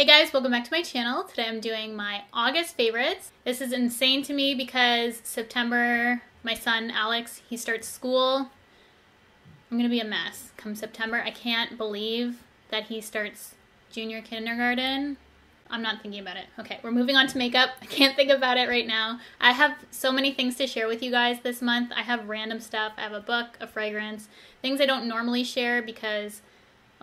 Hey guys, welcome back to my channel. Today I'm doing my August favorites. This is insane to me because September, my son Alex, he starts school. I'm gonna be a mess come September. I can't believe that he starts junior kindergarten. I'm not thinking about it. Okay, we're moving on to makeup. I can't think about it right now. I have so many things to share with you guys this month. I have random stuff. I have a book, a fragrance, things I don't normally share because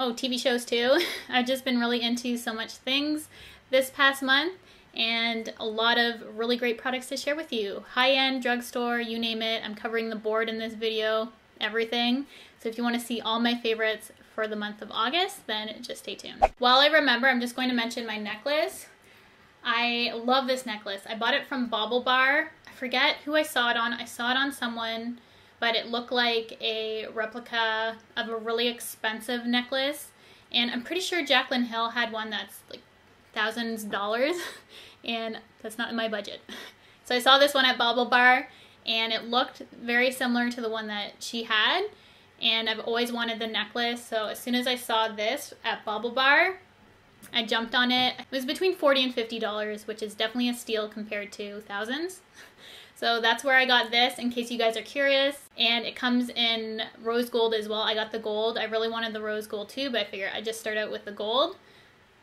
TV shows too. I've just been really into so much things this past month and a lot of really great products to share with you. High-end, drugstore, you name it. I'm covering the board in this video, everything. So if you want to see all my favorites for the month of August, then just stay tuned. While I remember, I'm just going to mention my necklace. I love this necklace. I bought it from Bauble Bar. I forget who I saw it on. I saw it on someone, but it looked like a replica of a really expensive necklace. And I'm pretty sure Jaclyn Hill had one that's like thousands of dollars, and that's not in my budget. So I saw this one at Bauble Bar, and it looked very similar to the one that she had, and I've always wanted the necklace. So as soon as I saw this at Bauble Bar, I jumped on it. It was between $40 and $50, which is definitely a steal compared to thousands. So that's where I got this, in case you guys are curious. And it comes in rose gold as well. I got the gold. I really wanted the rose gold too, but I figured I'd just start out with the gold.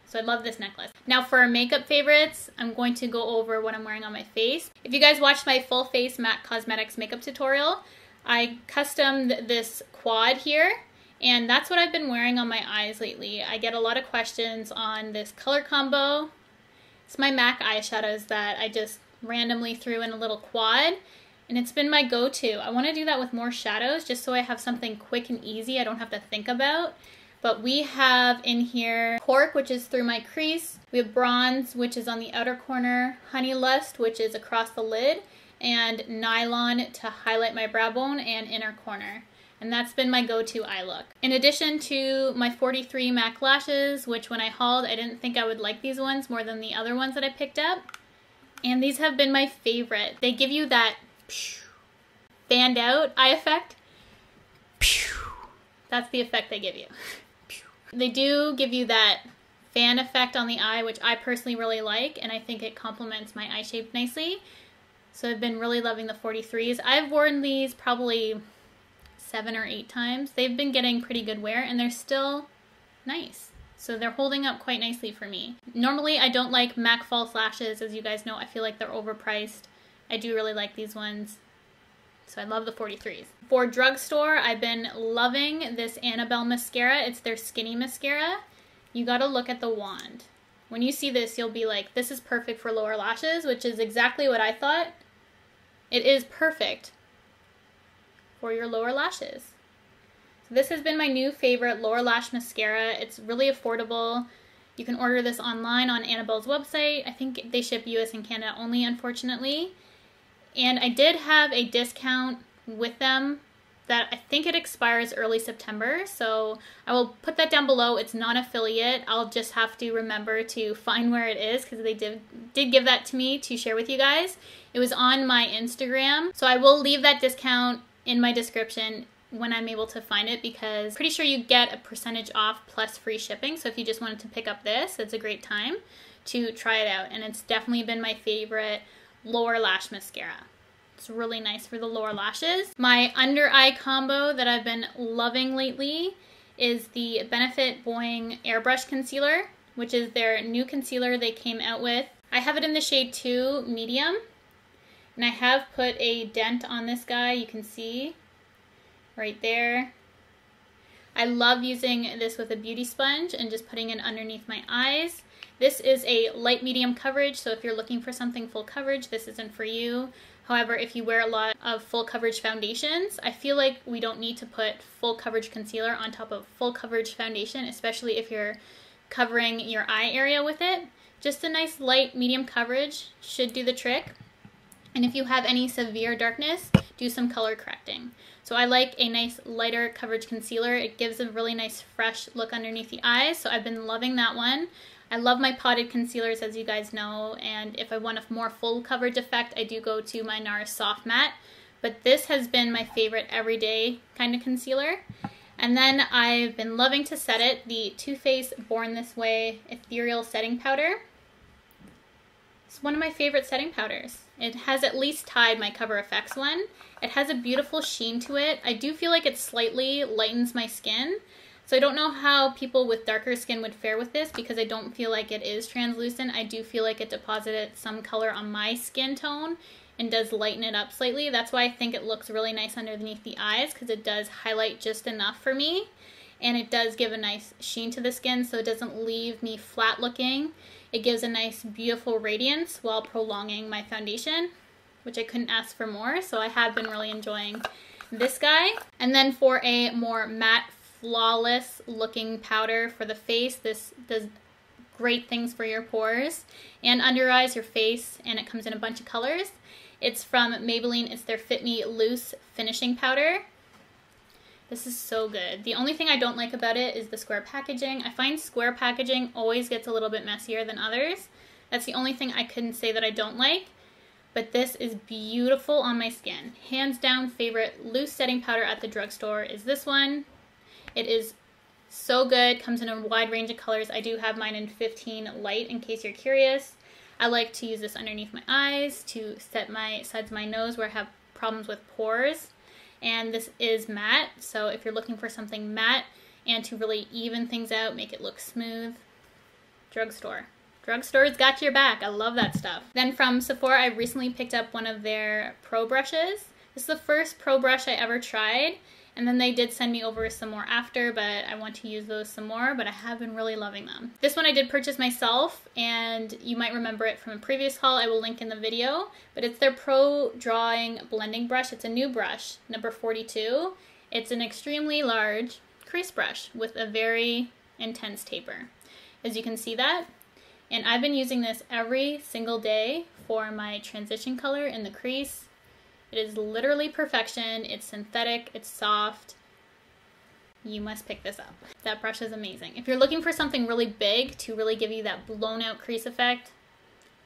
So I love this necklace. Now for our makeup favorites, I'm going to go over what I'm wearing on my face. If you guys watched my full face MAC Cosmetics makeup tutorial, I customed this quad here, and that's what I've been wearing on my eyes lately. I get a lot of questions on this color combo. It's my MAC eyeshadows that I just randomly threw in a little quad, and it's been my go-to. I want to do that with more shadows just so I have something quick and easy I don't have to think about. But we have in here Cork, which is through my crease. We have Bronze, which is on the outer corner, Honey Lust, which is across the lid, and Nylon to highlight my brow bone and inner corner. And that's been my go-to eye look. In addition to my 43 MAC lashes, which when I hauled, I didn't think I would like these ones more than the other ones that I picked up. And these have been my favorite. They give you that fanned out eye effect. That's the effect they give you. They do give you that fan effect on the eye, which I personally really like, and I think it complements my eye shape nicely. So I've been really loving the 43s. I've worn these probably 7 or 8 times. They've been getting pretty good wear, and they're still nice. So they're holding up quite nicely for me. Normally I don't like MAC false lashes, as you guys know. I feel like they're overpriced. I do really like these ones. So I love the 43s. For drugstore, I've been loving this Annabelle mascara. It's their skinny mascara. You gotta look at the wand. When you see this, you'll be like, this is perfect for lower lashes, which is exactly what I thought. It is perfect for your lower lashes. So this has been my new favorite lower lash mascara. It's really affordable. You can order this online on Annabelle's website. I think they ship US and Canada only, unfortunately. And I did have a discount with them that I think it expires early September. So I will put that down below. It's non-affiliate. I'll just have to remember to find where it is because they did give that to me to share with you guys. It was on my Instagram. So I will leave that discount in my description when I'm able to find it, because I'm pretty sure you get a percentage off plus free shipping. So if you just wanted to pick up this, it's a great time to try it out. And it's definitely been my favorite lower lash mascara. It's really nice for the lower lashes. My under eye combo that I've been loving lately is the Benefit Boing Airbrush Concealer, which is their new concealer they came out with. I have it in the shade 2 medium, and I have put a dent on this guy. You can see right there. I love using this with a beauty sponge and just putting it underneath my eyes. This is a light medium coverage, so if you're looking for something full coverage, this isn't for you. However, if you wear a lot of full coverage foundations, I feel like we don't need to put full coverage concealer on top of full coverage foundation, especially if you're covering your eye area with it. Just a nice light medium coverage should do the trick. And if you have any severe darkness, do some color correcting. So I like a nice lighter coverage concealer. It gives a really nice fresh look underneath the eyes, so I've been loving that one. I love my potted concealers, as you guys know, and if I want a more full coverage effect, I do go to my NARS Soft Matte. But this has been my favorite everyday kind of concealer. And then I've been loving to set it, the Too Faced Born This Way Ethereal Setting Powder. It's one of my favorite setting powders. It has at least tied my Cover FX one. It has a beautiful sheen to it. I do feel like it slightly lightens my skin. So I don't know how people with darker skin would fare with this because I don't feel like it is translucent. I do feel like it deposited some color on my skin tone and does lighten it up slightly. That's why I think it looks really nice underneath the eyes, because it does highlight just enough for me. And it does give a nice sheen to the skin, so it doesn't leave me flat looking. It gives a nice, beautiful radiance while prolonging my foundation, which I couldn't ask for more. So I have been really enjoying this guy. And then for a more matte, flawless looking powder for the face, this does great things for your pores and under your eyes, your face, and it comes in a bunch of colors. It's from Maybelline. It's their Fit Me Loose finishing powder. This is so good. The only thing I don't like about it is the square packaging. I find square packaging always gets a little bit messier than others. That's the only thing I couldn't say that I don't like. But this is beautiful on my skin. Hands down favorite loose setting powder at the drugstore is this one. It is so good. Comes in a wide range of colors. I do have mine in 15 light in case you're curious. I like to use this underneath my eyes to set my sides of my nose where I have problems with pores. And this is matte, so if you're looking for something matte and to really even things out, make it look smooth, drugstore. Drugstore's got your back. I love that stuff. Then from Sephora, I recently picked up one of their pro brushes. This is the first pro brush I ever tried, and then they did send me over some more after, but I want to use those some more, but I have been really loving them. This one I did purchase myself, and you might remember it from a previous haul. I will link in the video, but it's their Pro Drawing Blending Brush. It's a new brush, number 42. It's an extremely large crease brush with a very intense taper, as you can see that. And I've been using this every single day for my transition color in the crease. It is literally perfection. It's synthetic, it's soft. You must pick this up. That brush is amazing. If you're looking for something really big to really give you that blown out crease effect,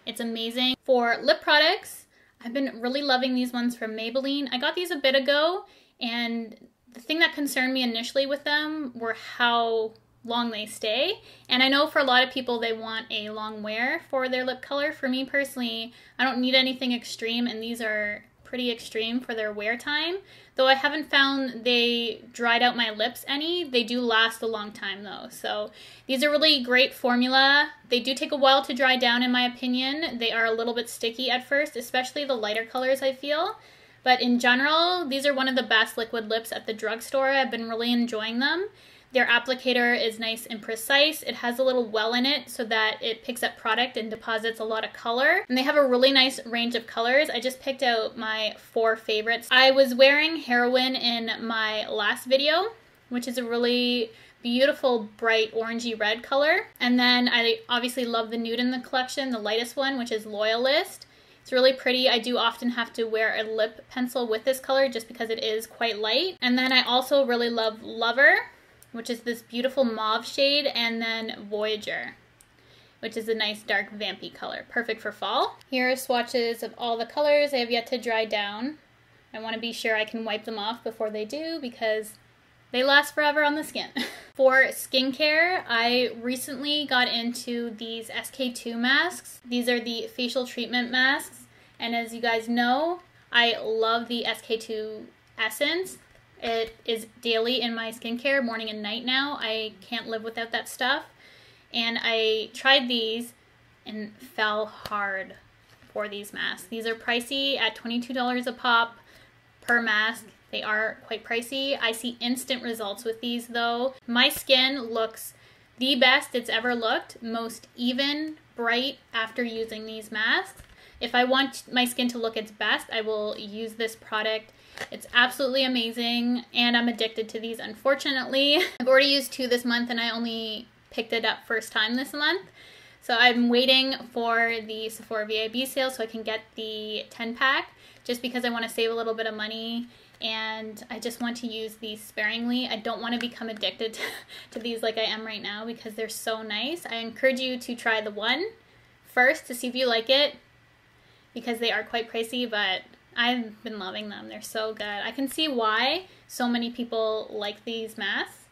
it's amazing. For lip products, I've been really loving these ones from Maybelline. I got these a bit ago, and the thing that concerned me initially with them were how long they stay. And I know for a lot of people they want a long wear for their lip color. For me personally, I don't need anything extreme, and these are pretty extreme for their wear time. Though I haven't found they dried out my lips any. They do last a long time though. So these are really great formula. They do take a while to dry down in my opinion. They are a little bit sticky at first, especially the lighter colors I feel. But in general, these are one of the best liquid lips at the drugstore. I've been really enjoying them. Their applicator is nice and precise. It has a little well in it so that it picks up product and deposits a lot of color. And they have a really nice range of colors. I just picked out my 4 favorites. I was wearing Heroin in my last video, which is a really beautiful bright orangey red color. And then I obviously love the nude in the collection, the lightest one, which is Loyalist. It's really pretty. I do often have to wear a lip pencil with this color just because it is quite light. And then I also really love Lover, which is this beautiful mauve shade, and then Voyager, which is a nice dark vampy color, perfect for fall. Here are swatches of all the colors. They have yet to dry down. I want to be sure I can wipe them off before they do because they last forever on the skin. For skincare, I recently got into these SK2 masks. These are the facial treatment masks, and as you guys know, I love the SK2 essence. It is daily in my skincare, morning and night now. I can't live without that stuff. And I tried these and fell hard for these masks. These are pricey at $22 a pop per mask. They are quite pricey. I see instant results with these though. My skin looks the best it's ever looked, most even, bright after using these masks. If I want my skin to look its best, I will use this product. It's absolutely amazing, and I'm addicted to these, unfortunately. I've already used 2 this month, and I only picked it up first time this month. So I'm waiting for the Sephora VIB sale so I can get the 10-pack, just because I want to save a little bit of money, and I just want to use these sparingly. I don't want to become addicted to these like I am right now because they're so nice. I encourage you to try the one first to see if you like it, because they are quite pricey, but I've been loving them. They're so good. I can see why so many people like these masks.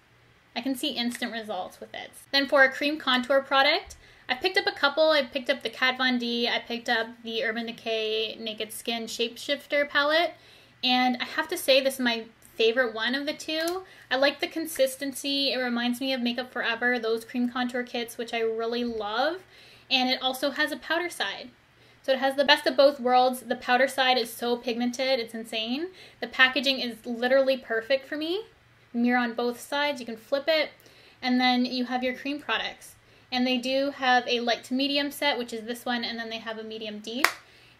I can see instant results with it. Then for a cream contour product, I picked up a couple. I picked up the Kat Von D. I picked up the Urban Decay Naked Skin Shapeshifter palette. And I have to say this is my favorite one of the two. I like the consistency. It reminds me of Makeup Forever, those cream contour kits, which I really love. And it also has a powder side. So it has the best of both worlds. The powder side is so pigmented, it's insane. The packaging is literally perfect for me. Mirror on both sides, you can flip it. And then you have your cream products. And they do have a light to medium set, which is this one, and then they have a medium deep.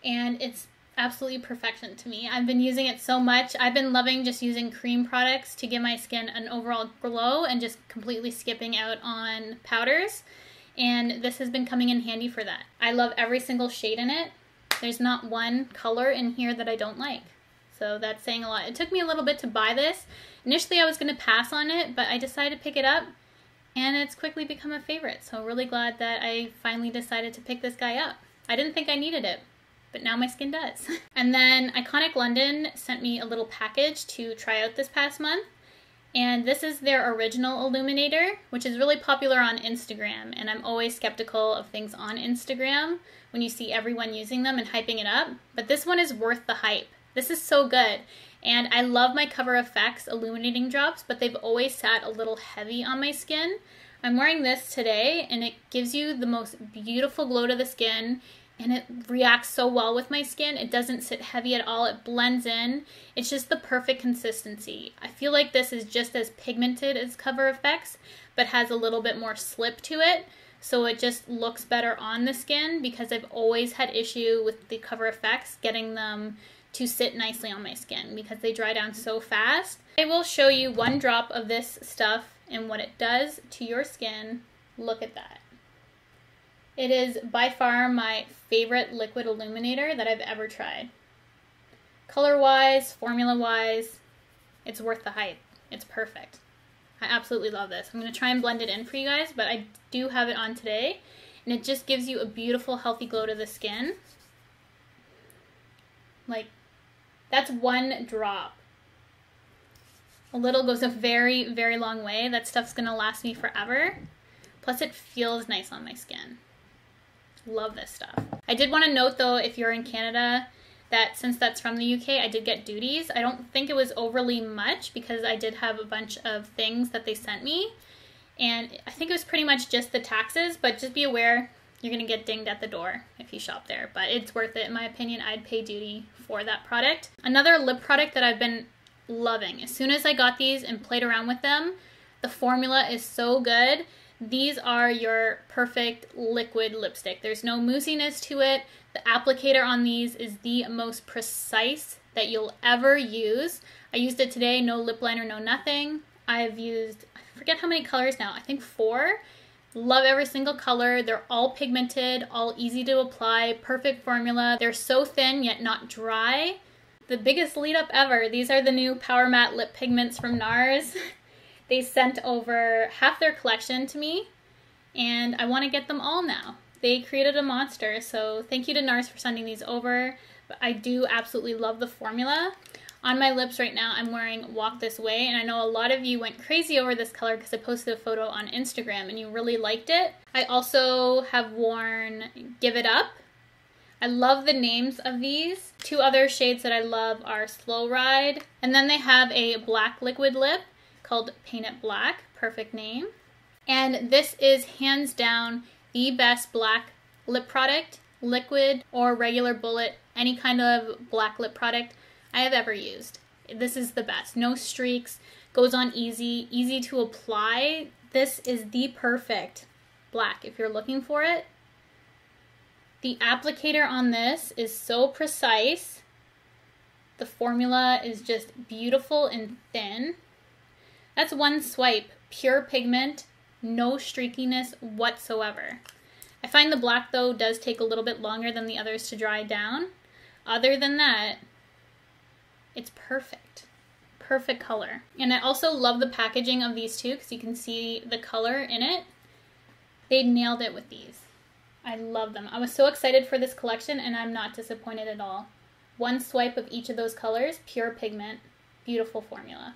And it's absolutely perfection to me. I've been using it so much. I've been loving just using cream products to give my skin an overall glow and just completely skipping out on powders. And this has been coming in handy for that. I love every single shade in it. There's not one color in here that I don't like. So that's saying a lot. It took me a little bit to buy this. Initially I was going to pass on it, but I decided to pick it up and it's quickly become a favorite. So really glad that I finally decided to pick this guy up. I didn't think I needed it, but now my skin does. And then Iconic London sent me a little package to try out this past month. And this is their original illuminator, which is really popular on Instagram. And I'm always skeptical of things on Instagram when you see everyone using them and hyping it up. But this one is worth the hype. This is so good. And I love my Cover FX illuminating drops, but they've always sat a little heavy on my skin. I'm wearing this today, and it gives you the most beautiful glow to the skin. And it reacts so well with my skin. It doesn't sit heavy at all. It blends in. It's just the perfect consistency. I feel like this is just as pigmented as Cover FX, but has a little bit more slip to it. So it just looks better on the skin because I've always had issue with the Cover FX getting them to sit nicely on my skin because they dry down so fast. I will show you one drop of this stuff and what it does to your skin. Look at that. It is by far my favorite liquid illuminator that I've ever tried. Color-wise, formula-wise, it's worth the hype. It's perfect. I absolutely love this. I'm going to try and blend it in for you guys, but I do have it on today, and it just gives you a beautiful, healthy glow to the skin. Like, that's one drop. A little goes a very, very long way. That stuff's going to last me forever. Plus, it feels nice on my skin. Love this stuff. I did want to note though, if you're in Canada, that since that's from the UK, I did get duties. I don't think it was overly much because I did have a bunch of things that they sent me. And I think it was pretty much just the taxes, but just be aware you're going to get dinged at the door if you shop there. But it's worth it in my opinion. I'd pay duty for that product. Another lip product that I've been loving. As soon as I got these and played around with them, the formula is so good. These are your perfect liquid lipstick. There's no moussiness to it. The applicator on these is the most precise that you'll ever use. I used it today, no lip liner, no nothing. I've used, I forget how many colors now, I think 4. Love every single color. They're all pigmented, all easy to apply, perfect formula. They're so thin yet not dry. The biggest lead up ever. These are the new Power Matte lip pigments from NARS. They sent over half their collection to me, and I want to get them all now. They created a monster, so thank you to NARS for sending these over. But I do absolutely love the formula. On my lips right now, I'm wearing Walk This Way, and I know a lot of you went crazy over this color because I posted a photo on Instagram, and you really liked it. I also have worn Give It Up. I love the names of these. 2 other shades that I love are Slow Ride, and then they have a black liquid lip called Paint It Black, perfect name. And this is hands down the best black lip product, liquid or regular bullet, any kind of black lip product I have ever used. This is the best. No streaks, goes on easy, easy to apply. This is the perfect black if you're looking for it. The applicator on this is so precise. The formula is just beautiful and thin. That's one swipe, pure pigment, no streakiness whatsoever. I find the black though does take a little bit longer than the others to dry down. Other than that, it's perfect. Perfect color. And I also love the packaging of these two because you can see the color in it. They nailed it with these. I love them. I was so excited for this collection and I'm not disappointed at all. one swipe of each of those colors, pure pigment, beautiful formula.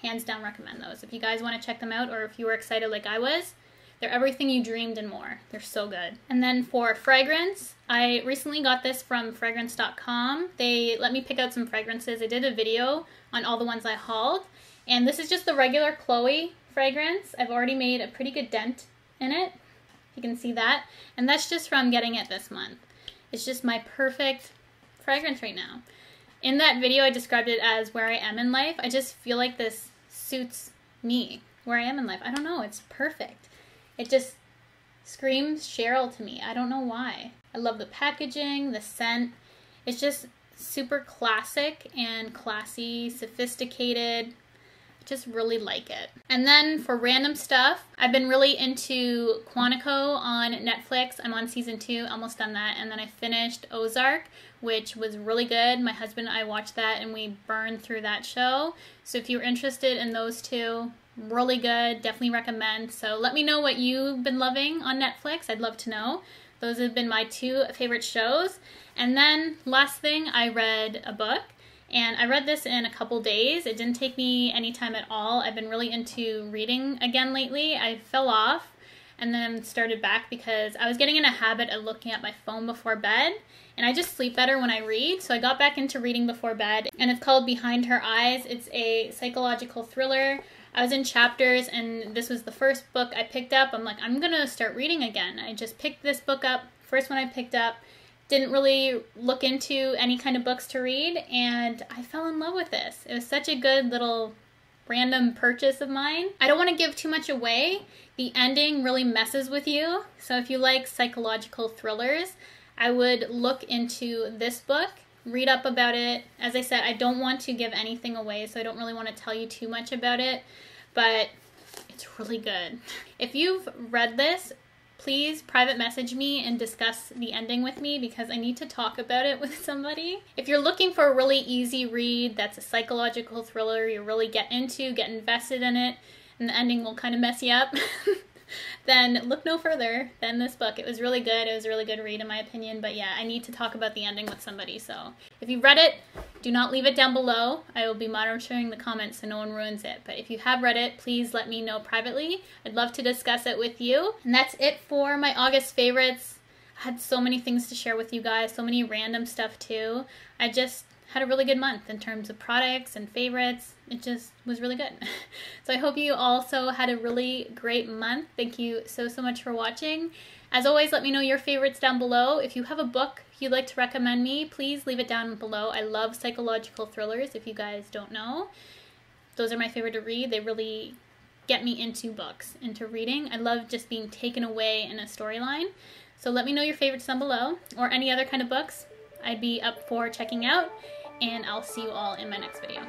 Hands down recommend those. If you guys want to check them out, or if you were excited like I was, they're everything you dreamed and more. They're so good. And then for fragrance, I recently got this from fragrance.com. They let me pick out some fragrances. I did a video on all the ones I hauled. And this is just the regular Chloe fragrance. I've already made a pretty good dent in it. You can see that. And that's just from getting it this month. It's just my perfect fragrance right now. In that video, I described it as where I am in life. I just feel like this suits me, where I am in life. I don't know, it's perfect. It just screams Cheryl to me. I don't know why. I love the packaging, the scent. It's just super classic and classy, sophisticated. I just really like it. And then for random stuff, I've been really into Quantico on Netflix. I'm on season 2, almost done that. And then I finished Ozark, which was really good. My husband and I watched that and we burned through that show. So if you're interested in those two, really good, definitely recommend. So let me know what you've been loving on Netflix. I'd love to know. Those have been my 2 favorite shows. And then last thing, I read a book. And I read this in a couple days. It didn't take me any time at all. I've been really into reading again lately. I fell off and then started back because I was getting in a habit of looking at my phone before bed. And I just sleep better when I read. So I got back into reading before bed. And it's called Behind Her Eyes. It's a psychological thriller. I was in chapters and this was the first book I picked up. I'm like, I'm going to start reading again. I just picked this book up. First one I picked up. Didn't really look into any kind of books to read, and I fell in love with this. It was such a good little random purchase of mine. I don't want to give too much away. The ending really messes with you, so if you like psychological thrillers, I would look into this book, read up about it. As I said, I don't want to give anything away, so I don't really want to tell you too much about it, but it's really good. If you've read this, please private message me and discuss the ending with me because I need to talk about it with somebody. If you're looking for a really easy read that's a psychological thriller, you really get into, get invested in it, and the ending will kind of mess you up, then look no further than this book. It was really good. It was a really good read in my opinion, but yeah, I need to talk about the ending with somebody. So if you read it, do not leave it down below. I will be monitoring the comments so no one ruins it. But if you have read it, please let me know privately. I'd love to discuss it with you. And that's it for my August favorites. I had so many things to share with you guys, so many random stuff too. I just had a really good month in terms of products and favorites. It just was really good. So I hope you also had a really great month. Thank you so much for watching. As always, let me know your favorites down below. If you have a book you'd like to recommend me, please leave it down below. I love psychological thrillers, if you guys don't know. Those are my favorite to read. They really get me into books, into reading. I love just being taken away in a storyline. So let me know your favorites down below, or any other kind of books I'd be up for checking out. And I'll see you all in my next video.